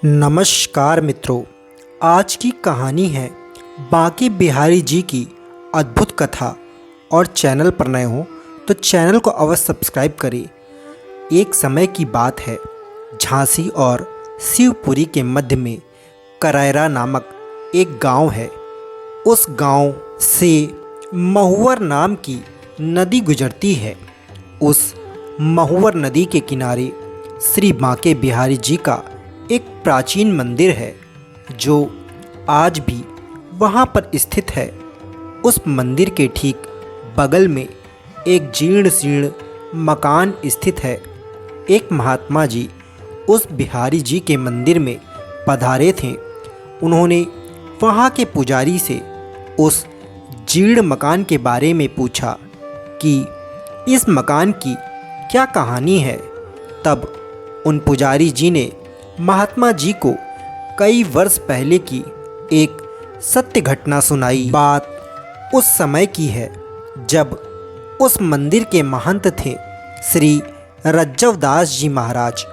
नमस्कार मित्रों, आज की कहानी है बांके बिहारी जी की अद्भुत कथा। और चैनल पर नए हो तो चैनल को अवश्य सब्सक्राइब करें। एक समय की बात है, झांसी और शिवपुरी के मध्य में करैरा नामक एक गांव है। उस गांव से महुवर नाम की नदी गुजरती है। उस महुवर नदी के किनारे श्री बांके बिहारी जी का एक प्राचीन मंदिर है जो आज भी वहाँ पर स्थित है। उस मंदिर के ठीक बगल में एक जीर्ण शीर्ण मकान स्थित है। एक महात्मा जी उस बिहारी जी के मंदिर में पधारे थे। उन्होंने वहाँ के पुजारी से उस जीर्ण मकान के बारे में पूछा कि इस मकान की क्या कहानी है। तब उन पुजारी जी ने महात्मा जी को कई वर्ष पहले की एक सत्य घटना सुनाई। बात उस समय की है जब उस मंदिर के महंत थे श्री रज्जवदास जी महाराज,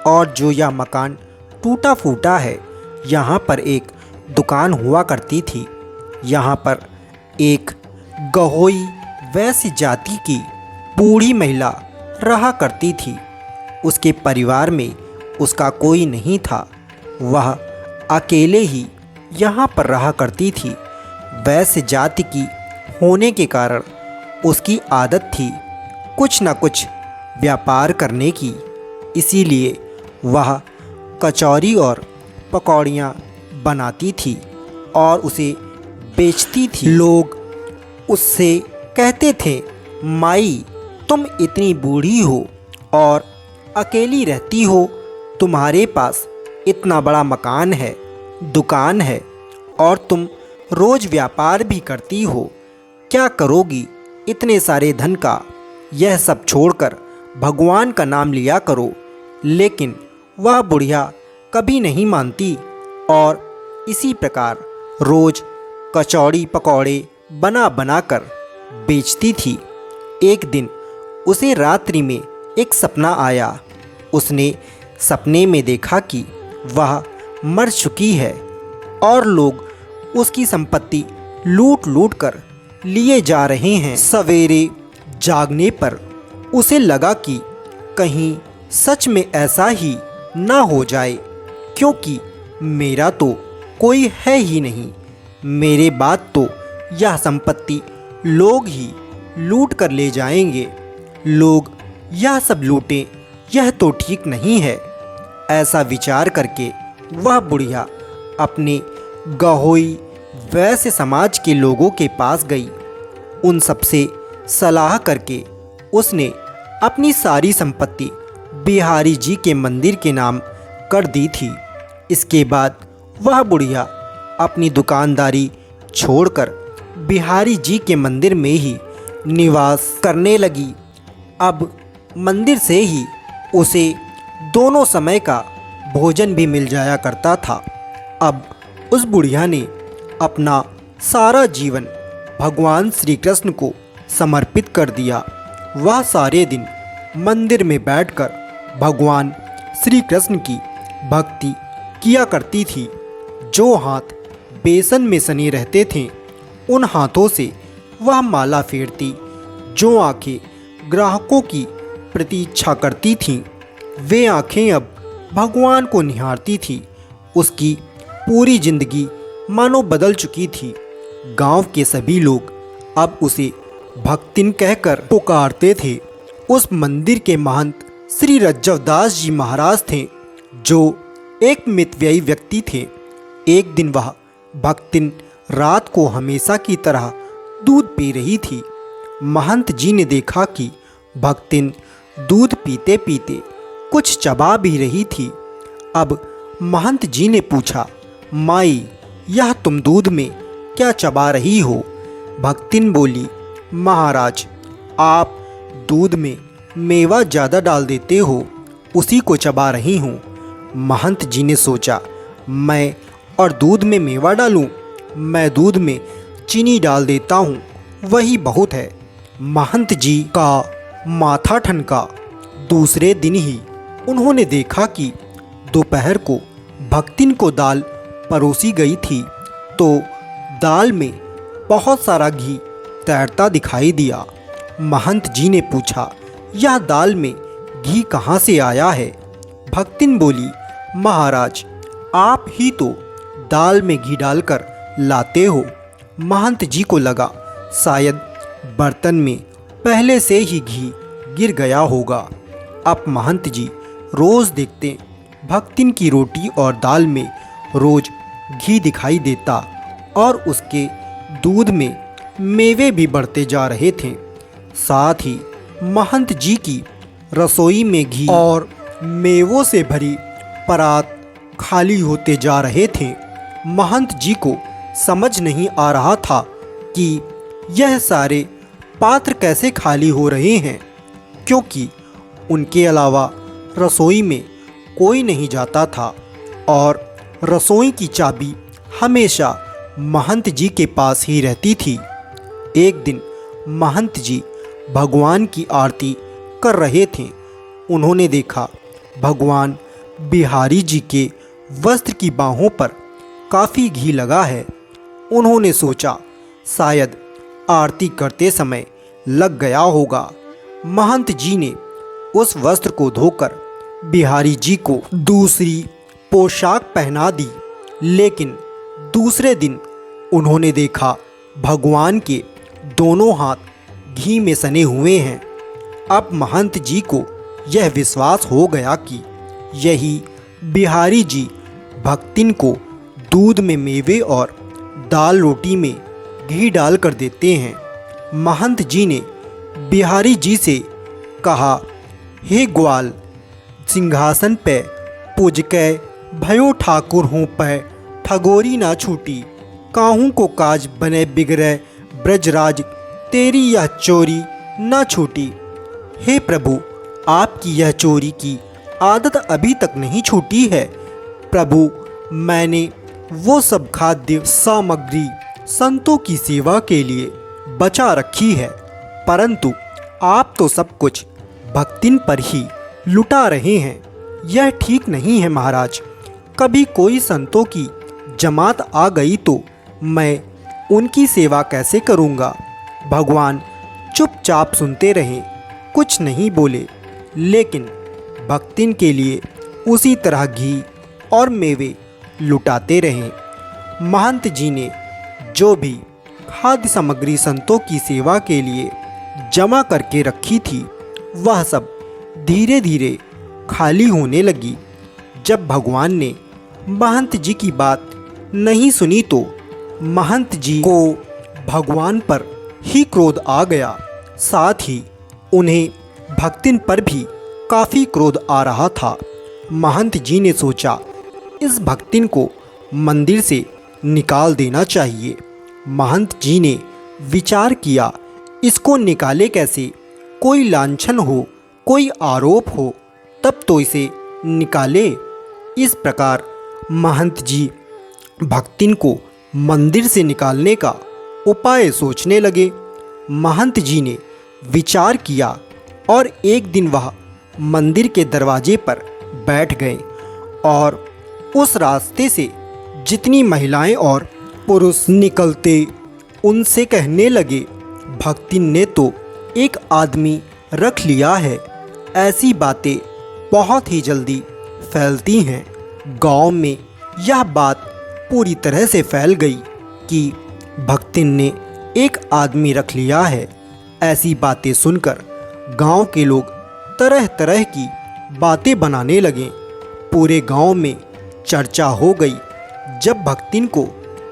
और जो यह मकान टूटा फूटा है, यहाँ पर एक दुकान हुआ करती थी। यहाँ पर एक गहोई वैश्य जाति की बूढ़ी महिला रहा करती थी। उसके परिवार में उसका कोई नहीं था। वह अकेले ही यहाँ पर रहा करती थी। वैश्य जाति की होने के कारण उसकी आदत थी कुछ न कुछ व्यापार करने की। इसीलिए वह कचौरी और पकौड़ियाँ बनाती थी और उसे बेचती थी। लोग उससे कहते थे, माई तुम इतनी बूढ़ी हो और अकेली रहती हो, तुम्हारे पास इतना बड़ा मकान है, दुकान है, और तुम रोज़ व्यापार भी करती हो, क्या करोगी इतने सारे धन का। यह सब छोड़कर भगवान का नाम लिया करो। लेकिन वह बुढ़िया कभी नहीं मानती और इसी प्रकार रोज़ कचौड़ी पकौड़े बना बना कर बेचती थी। एक दिन उसे रात्रि में एक सपना आया। उसने सपने में देखा कि वह मर चुकी है और लोग उसकी संपत्ति लूट लूट कर लिए जा रहे हैं। सवेरे जागने पर उसे लगा कि कहीं सच में ऐसा ही ना हो जाए, क्योंकि मेरा तो कोई है ही नहीं। मेरे बाद तो यह संपत्ति लोग ही लूट कर ले जाएंगे। लोग यह सब लूटें, यह तो ठीक नहीं है। ऐसा विचार करके वह बुढ़िया अपने गहोई वैश्य समाज के लोगों के पास गई। उन सबसे सलाह करके उसने अपनी सारी संपत्ति बिहारी जी के मंदिर के नाम कर दी थी। इसके बाद वह बुढ़िया अपनी दुकानदारी छोड़कर बिहारी जी के मंदिर में ही निवास करने लगी। अब मंदिर से ही उसे दोनों समय का भोजन भी मिल जाया करता था। अब उस बुढ़िया ने अपना सारा जीवन भगवान श्री कृष्ण को समर्पित कर दिया। वह सारे दिन मंदिर में बैठकर भगवान श्री कृष्ण की भक्ति किया करती थी। जो हाथ बेसन में सने रहते थे, उन हाथों से वह माला फेरती। जो आंखें ग्राहकों की प्रतीक्षा करती थीं, वे आंखें अब भगवान को निहारती थी। उसकी पूरी जिंदगी मानो बदल चुकी थी। गांव के सभी लोग अब उसे भक्तिन कहकर पुकारते थे। उस मंदिर के महंत श्री रज्जवदास जी महाराज थे, जो एक मितव्ययी व्यक्ति थे। एक दिन वह भक्तिन रात को हमेशा की तरह दूध पी रही थी। महंत जी ने देखा कि भक्तिन दूध पीते पीते कुछ चबा भी रही थी। अब महंत जी ने पूछा, माई यह तुम दूध में क्या चबा रही हो। भक्तिन बोली, महाराज आप दूध में मेवा ज़्यादा डाल देते हो, उसी को चबा रही हूँ। महंत जी ने सोचा, मैं और दूध में मेवा डालूं? मैं दूध में चीनी डाल देता हूँ, वही बहुत है। महंत जी का माथा ठनका। दूसरे दिन ही उन्होंने देखा कि दोपहर को भक्तिन को दाल परोसी गई थी तो दाल में बहुत सारा घी तैरता दिखाई दिया। महंत जी ने पूछा, यह दाल में घी कहाँ से आया है? भक्तिन बोली, महाराज आप ही तो दाल में घी डालकर लाते हो। महंत जी को लगा शायद बर्तन में पहले से ही घी गिर गया होगा। अब महंत जी रोज़ देखते भक्तिन की रोटी और दाल में रोज़ घी दिखाई देता और उसके दूध में मेवे भी बढ़ते जा रहे थे। साथ ही महंत जी की रसोई में घी और मेवों से भरी परात खाली होते जा रहे थे। महंत जी को समझ नहीं आ रहा था कि यह सारे पात्र कैसे खाली हो रहे हैं, क्योंकि उनके अलावा रसोई में कोई नहीं जाता था और रसोई की चाबी हमेशा महंत जी के पास ही रहती थी। एक दिन महंत जी भगवान की आरती कर रहे थे। उन्होंने देखा भगवान बिहारी जी के वस्त्र की बाहों पर काफ़ी घी लगा है। उन्होंने सोचा शायद आरती करते समय लग गया होगा। महंत जी ने उस वस्त्र को धोकर बिहारी जी को दूसरी पोशाक पहना दी, लेकिन दूसरे दिन उन्होंने देखा भगवान के दोनों हाथ घी में सने हुए हैं। अब महंत जी को यह विश्वास हो गया कि यही बिहारी जी भक्तिन को दूध में मेवे और दाल रोटी में घी डाल कर देते हैं। महंत जी ने बिहारी जी से कहा, हे ग्वाल, सिंहासन पे पूजकै भयो ठाकुर हूँ पै ठगोरी ना छूटी, काहू को काज बने बिगड़े ब्रजराज, तेरी यह चोरी ना छूटी। हे प्रभु, आपकी यह चोरी की आदत अभी तक नहीं छूटी है। प्रभु, मैंने वो सब खाद्य सामग्री संतों की सेवा के लिए बचा रखी है, परंतु आप तो सब कुछ भक्तिन पर ही लुटा रहे हैं। यह ठीक नहीं है महाराज। कभी कोई संतों की जमात आ गई तो मैं उनकी सेवा कैसे करूँगा? भगवान चुपचाप सुनते रहे, कुछ नहीं बोले, लेकिन भक्तिन के लिए उसी तरह घी और मेवे लुटाते रहे। महंत जी ने जो भी खाद्य सामग्री संतों की सेवा के लिए जमा करके रखी थी, वह सब धीरे धीरे खाली होने लगी। जब भगवान ने महंत जी की बात नहीं सुनी तो महंत जी को भगवान पर ही क्रोध आ गया। साथ ही उन्हें भक्तिन पर भी काफ़ी क्रोध आ रहा था। महंत जी ने सोचा इस भक्तिन को मंदिर से निकाल देना चाहिए। महंत जी ने विचार किया, इसको निकाले कैसे? कोई लांछन हो, कोई आरोप हो, तब तो इसे निकाले। इस प्रकार महंत जी भक्तिन को मंदिर से निकालने का उपाय सोचने लगे। महंत जी ने विचार किया और एक दिन वह मंदिर के दरवाजे पर बैठ गए और उस रास्ते से जितनी महिलाएं और पुरुष निकलते उनसे कहने लगे, भक्तिन ने तो एक आदमी रख लिया है। ऐसी बातें बहुत ही जल्दी फैलती हैं। गांव में यह बात पूरी तरह से फैल गई कि भक्तिन ने एक आदमी रख लिया है। ऐसी बातें सुनकर गांव के लोग तरह तरह की बातें बनाने लगे। पूरे गांव में चर्चा हो गई। जब भक्तिन को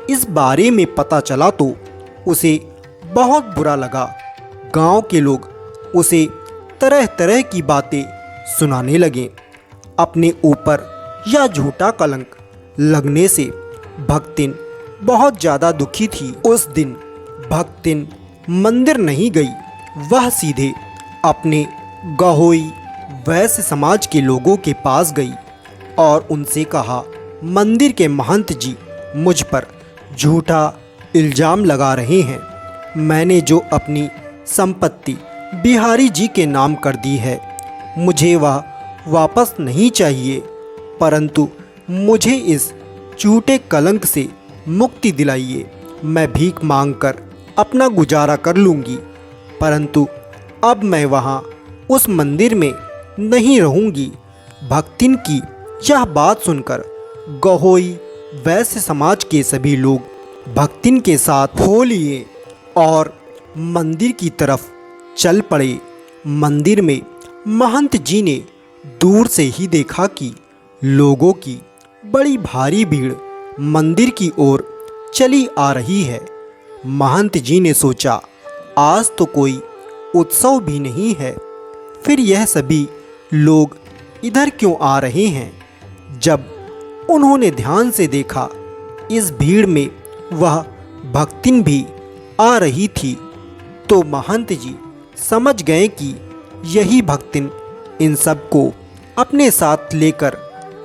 इस बारे में पता चला तो उसे बहुत बुरा लगा। गांव के लोग उसे तरह तरह की बातें सुनाने लगे। अपने ऊपर यह झूठा कलंक लगने से भक्तिन बहुत ज़्यादा दुखी थी। उस दिन भक्तिन मंदिर नहीं गई, वह सीधे अपने गहोई वैश्य समाज के लोगों के पास गई और उनसे कहा, मंदिर के महंत जी मुझ पर झूठा इल्ज़ाम लगा रहे हैं। मैंने जो अपनी संपत्ति बिहारी जी के नाम कर दी है, मुझे वह वापस नहीं चाहिए, परंतु मुझे इस झूठे कलंक से मुक्ति दिलाइए। मैं भीख मांगकर अपना गुजारा कर लूँगी, परंतु अब मैं वहाँ उस मंदिर में नहीं रहूँगी। भक्तिन की यह बात सुनकर गहोई वैश्य समाज के सभी लोग भक्तिन के साथ हो लिए और मंदिर की तरफ चल पड़े। मंदिर में महंत जी ने दूर से ही देखा कि लोगों की बड़ी भारी भीड़ मंदिर की ओर चली आ रही है। महंत जी ने सोचा, आज तो कोई उत्सव भी नहीं है, फिर यह सभी लोग इधर क्यों आ रहे हैं। जब उन्होंने ध्यान से देखा, इस भीड़ में वह भक्तिन भी आ रही थी, तो महंत जी समझ गए कि यही भक्तिन इन सबको अपने साथ लेकर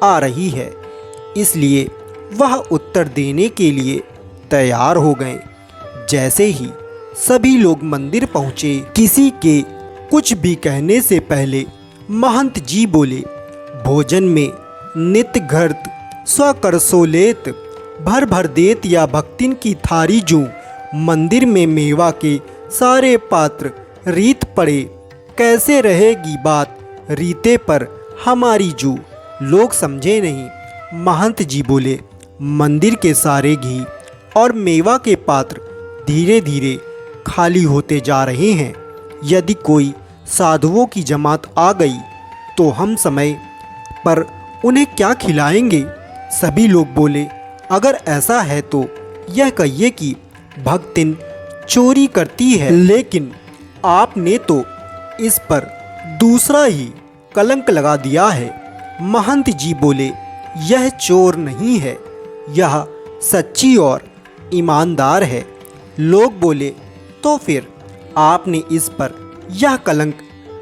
आ रही है। इसलिए वह उत्तर देने के लिए तैयार हो गए। जैसे ही सभी लोग मंदिर पहुँचे, किसी के कुछ भी कहने से पहले महंत जी बोले, भोजन में नित घर्त स्वकर सोलेत, भर भर देत या भक्तिन की थारी जूं, मंदिर में मेवा के सारे पात्र रीत पड़े, कैसे रहेगी बात रीते पर हमारी जू। लोग समझे नहीं। महंत जी बोले, मंदिर के सारे घी और मेवा के पात्र धीरे धीरे खाली होते जा रहे हैं। यदि कोई साधुओं की जमात आ गई तो हम समय पर उन्हें क्या खिलाएंगे। सभी लोग बोले, अगर ऐसा है तो यह कहिए कि भक्तिन चोरी करती है, लेकिन आपने तो इस पर दूसरा ही कलंक लगा दिया है। महंत जी बोले, यह चोर नहीं है, यह सच्ची और ईमानदार है। लोग बोले, तो फिर आपने इस पर यह कलंक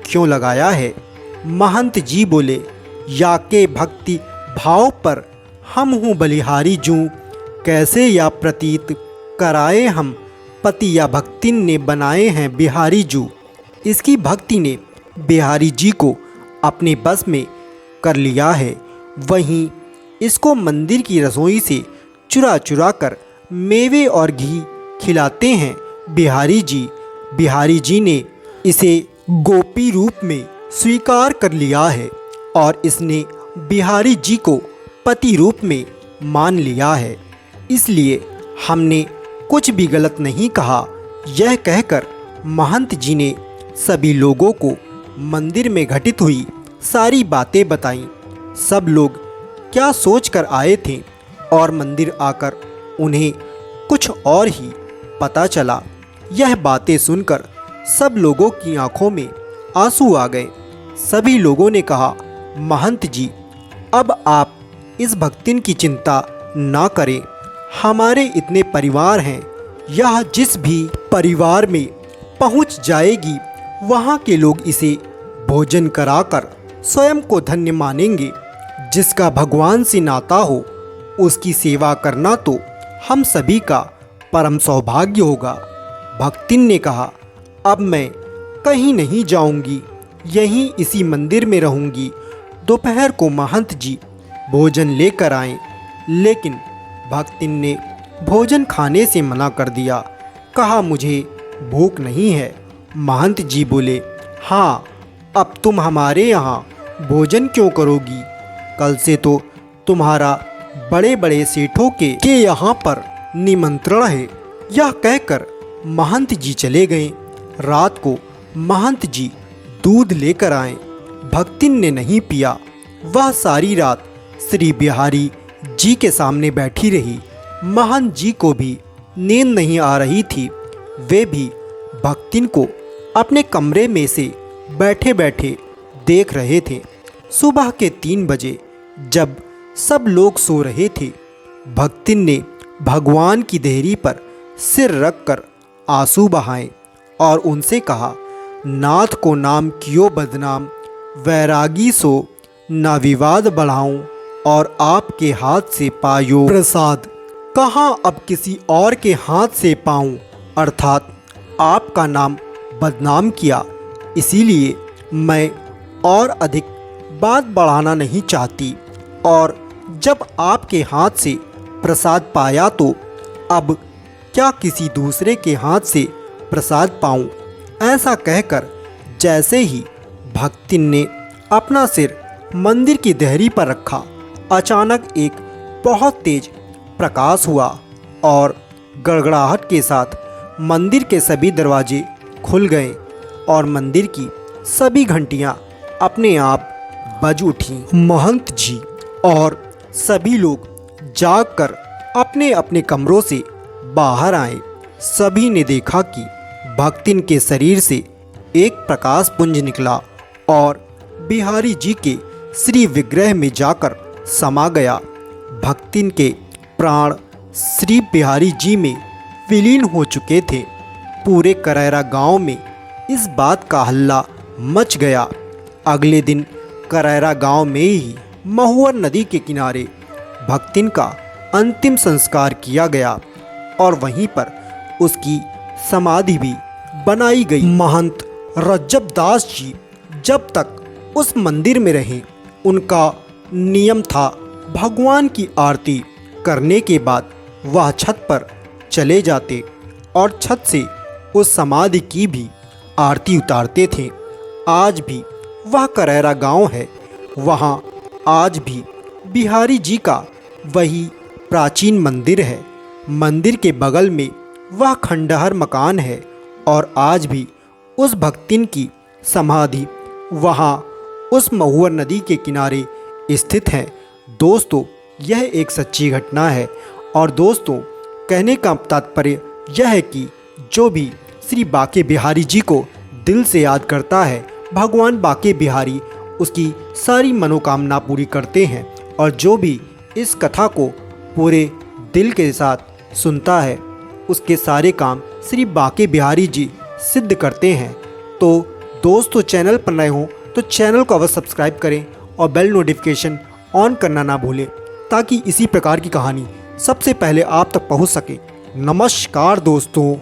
क्यों लगाया है। महंत जी बोले, या के भक्ति भाव पर हम हूँ बलिहारी जूँ, कैसे या प्रतीत कराए हम पति या भक्तिन ने बनाए हैं बिहारी जू। इसकी भक्ति ने बिहारी जी को अपने बस में कर लिया है। वहीं इसको मंदिर की रसोई से चुरा चुरा कर मेवे और घी खिलाते हैं बिहारी जी। बिहारी जी ने इसे गोपी रूप में स्वीकार कर लिया है और इसने बिहारी जी को पति रूप में मान लिया है। इसलिए हमने कुछ भी गलत नहीं कहा। यह कहकर महंत जी ने सभी लोगों को मंदिर में घटित हुई सारी बातें बताईं। सब लोग क्या सोचकर आए थे और मंदिर आकर उन्हें कुछ और ही पता चला। यह बातें सुनकर सब लोगों की आंखों में आंसू आ गए। सभी लोगों ने कहा, महंत जी, अब आप इस भक्तिन की चिंता ना करें। हमारे इतने परिवार हैं, यह जिस भी परिवार में पहुंच जाएगी वहां के लोग इसे भोजन कराकर स्वयं को धन्य मानेंगे। जिसका भगवान से नाता हो उसकी सेवा करना तो हम सभी का परम सौभाग्य होगा। भक्तिन ने कहा, अब मैं कहीं नहीं जाऊंगी, यहीं इसी मंदिर में रहूंगी। दोपहर को महंत जी भोजन लेकर आए, लेकिन भक्तिन ने भोजन खाने से मना कर दिया। कहा, मुझे भूख नहीं है। महंत जी बोले, हाँ, अब तुम हमारे यहाँ भोजन क्यों करोगी। कल से तो तुम्हारा बड़े बड़े सेठों के यहाँ पर निमंत्रण है। यह कहकर महंत जी चले गए। रात को महंत जी दूध लेकर आए। भक्तिन ने नहीं पिया। वह सारी रात श्री बिहारी जी के सामने बैठी रही। महंत जी को भी नींद नहीं आ रही थी। वे भी भक्तिन को अपने कमरे में से बैठे बैठे देख रहे थे। सुबह के 3 बजे जब सब लोग सो रहे थे, भक्तिन ने भगवान की देहरी पर सिर रखकर आंसू बहाए और उनसे कहा, नाथ को नाम कियो बदनाम, वैरागी सो ना विवाद बढ़ाऊं, और आपके हाथ से पायो प्रसाद, कहाँ अब किसी और के हाथ से पाऊं। अर्थात आपका नाम बदनाम किया, इसीलिए मैं और अधिक बात बढ़ाना नहीं चाहती और जब आपके हाथ से प्रसाद पाया तो अब क्या किसी दूसरे के हाथ से प्रसाद पाऊं? ऐसा कहकर जैसे ही भक्तिन ने अपना सिर मंदिर की देहरी पर रखा, अचानक एक बहुत तेज प्रकाश हुआ और गड़गड़ाहट के साथ मंदिर के सभी दरवाजे खुल गए और मंदिर की सभी घंटियां अपने आप बज उठी। महंत जी और सभी लोग जागकर अपने अपने कमरों से बाहर आए। सभी ने देखा कि भक्तिन के शरीर से एक प्रकाश पुंज निकला और बिहारी जी के श्री विग्रह में जाकर समा गया। भक्तिन के प्राण श्री बिहारी जी में विलीन हो चुके थे। पूरे करैरा गांव में इस बात का हल्ला मच गया। अगले दिन करैरा गांव में ही महुअर नदी के किनारे भक्तिन का अंतिम संस्कार किया गया और वहीं पर उसकी समाधि भी बनाई गई। महंत रज्जब दास जी जब तक उस मंदिर में रहे, उनका नियम था भगवान की आरती करने के बाद वह छत पर चले जाते और छत से उस समाधि की भी आरती उतारते थे। आज भी वह करैरा गांव है, वहाँ आज भी बिहारी जी का वही प्राचीन मंदिर है। मंदिर के बगल में वह खंडहर मकान है और आज भी उस भक्तिन की समाधि वहाँ उस महुअर नदी के किनारे स्थित है। दोस्तों, यह एक सच्ची घटना है और दोस्तों, कहने का तात्पर्य यह है कि जो भी श्री बाके बिहारी जी को दिल से याद करता है, भगवान बाके बिहारी उसकी सारी मनोकामना पूरी करते हैं और जो भी इस कथा को पूरे दिल के साथ सुनता है, उसके सारे काम श्री बाके बिहारी जी सिद्ध करते हैं। तो दोस्तों, चैनल पर नए हों तो चैनल को अवश्य सब्सक्राइब करें और बेल नोटिफिकेशन ऑन करना ना भूलें ताकि इसी प्रकार की कहानी सबसे पहले आप तक पहुंच सके। नमस्कार दोस्तों।